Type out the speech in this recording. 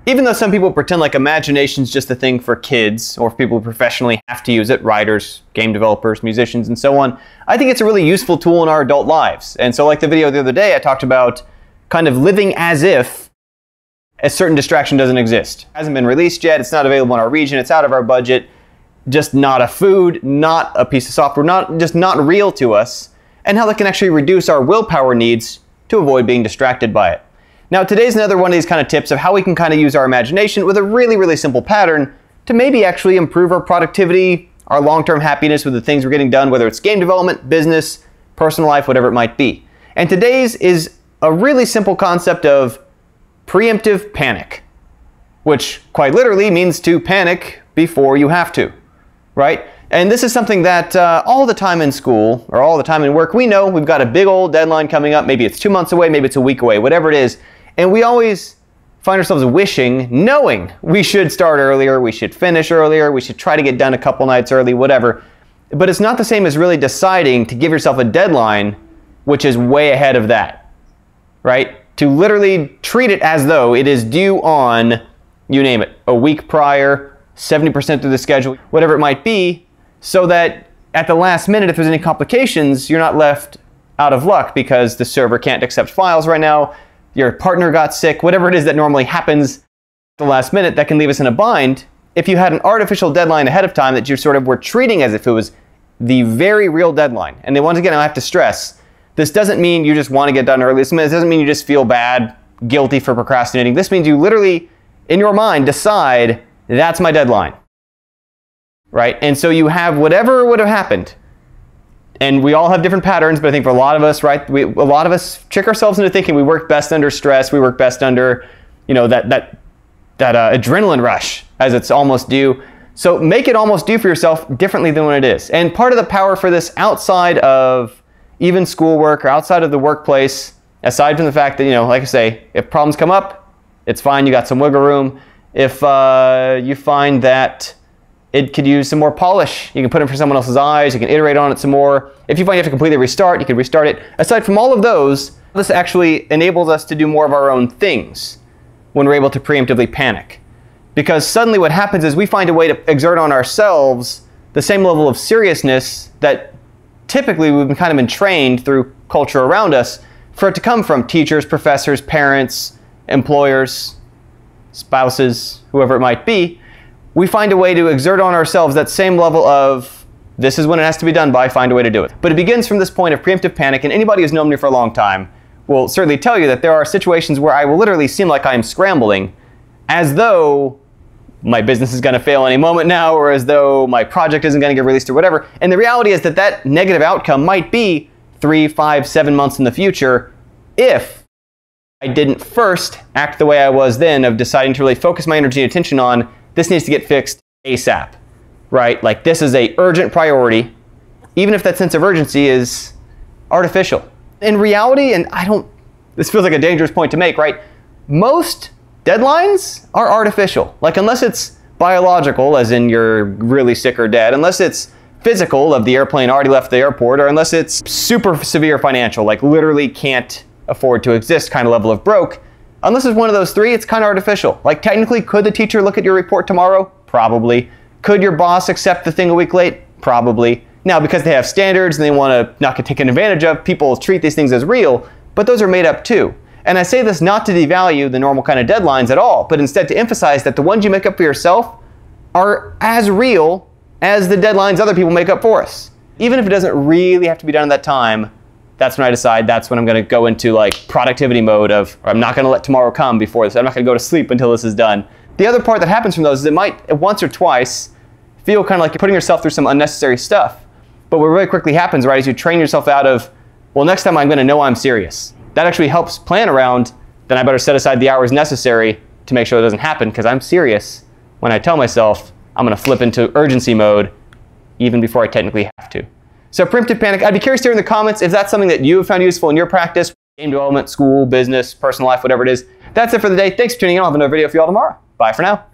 Even though some people pretend like imagination's just a thing for kids or for people who professionally have to use it, writers, game developers, musicians, and so on, I think it's a really useful tool in our adult lives. And so like the video the other day, I talked about kind of living as if a certain distraction doesn't exist. It hasn't been released yet, it's not available in our region, it's out of our budget, just not a food, not a piece of software, not real to us, and how that can actually reduce our willpower needs to avoid being distracted by it. Now today's another one of these kind of tips of how we can kind of use our imagination with a really, really simple pattern to maybe actually improve our productivity, our long-term happiness with the things we're getting done, whether it's game development, business, personal life, whatever it might be. And today's is a really simple concept of preemptive panic, which quite literally means to panic before you have to, right? And this is something that all the time in school or all the time in work, we know we've got a big old deadline coming up. Maybe it's 2 months away, maybe it's a week away, whatever it is. And we always find ourselves wishing, knowing we should start earlier, we should finish earlier, we should try to get done a couple nights early, whatever. But it's not the same as really deciding to give yourself a deadline which is way ahead of that, right? To literally treat it as though it is due on, you name it, a week prior, 70% through the schedule, whatever it might be, so that at the last minute, if there's any complications, you're not left out of luck because the server can't accept files right now, your partner got sick, whatever it is that normally happens at the last minute that can leave us in a bind. If you had an artificial deadline ahead of time that you sort of were treating as if it was the very real deadline. And then once again, I have to stress, this doesn't mean you just want to get done early. This doesn't mean you just feel bad, guilty for procrastinating. This means you literally, in your mind, decide, that's my deadline, right? And so you have whatever would have happened. And we all have different patterns, but I think for a lot of us, right, a lot of us trick ourselves into thinking we work best under stress, we work best under, you know, that adrenaline rush as it's almost due. So make it almost due for yourself differently than when it is. And part of the power for this outside of even schoolwork or outside of the workplace, aside from the fact that, you know, like I say, if problems come up, it's fine, you got some wiggle room. If you find that it could use some more polish, you can put it for someone else's eyes, you can iterate on it some more. If you find you have to completely restart, you can restart it. Aside from all of those, this actually enables us to do more of our own things when we're able to preemptively panic. Because suddenly what happens is we find a way to exert on ourselves the same level of seriousness that typically we've kind of been trained through culture around us for it to come from teachers, professors, parents, employers, spouses, whoever it might be. We find a way to exert on ourselves that same level of, this is when it has to be done by, find a way to do it. But it begins from this point of preemptive panic, and anybody who's known me for a long time will certainly tell you that there are situations where I will literally seem like I'm scrambling as though my business is going to fail any moment now, or as though my project isn't going to get released or whatever. And the reality is that that negative outcome might be 3, 5, 7 months in the future if I didn't first act the way I was then of deciding to really focus my energy and attention on this needs to get fixed ASAP, right? Like this is a urgent priority, even if that sense of urgency is artificial. In reality, and this feels like a dangerous point to make, right? Most deadlines are artificial. Like unless it's biological, as in you're really sick or dead, unless it's physical, of the airplane already left the airport, or unless it's super severe financial, like literally can't afford to exist kind of level of broke, unless it's one of those three, it's kind of artificial. Like technically, could the teacher look at your report tomorrow? Probably. Could your boss accept the thing a week late? Probably. Now, because they have standards and they want to not get taken advantage of, people treat these things as real, but those are made up too. And I say this not to devalue the normal kind of deadlines at all, but instead to emphasize that the ones you make up for yourself are as real as the deadlines other people make up for us. Even if it doesn't really have to be done at that time, that's when I decide that's when I'm going to go into like productivity mode of, or I'm not going to let tomorrow come before this. I'm not going to go to sleep until this is done. The other part that happens from those is it might, once or twice, feel kind of like you're putting yourself through some unnecessary stuff. But what really quickly happens, right, is you train yourself out of, well, next time I'm going to know I'm serious. That actually helps plan around, then I better set aside the hours necessary to make sure it doesn't happen, because I'm serious when I tell myself I'm going to flip into urgency mode even before I technically have to. So preemptive panic, I'd be curious to hear in the comments if that's something that you have found useful in your practice, game development, school, business, personal life, whatever it is. That's it for the day. Thanks for tuning in. I'll have another video for you all tomorrow. Bye for now.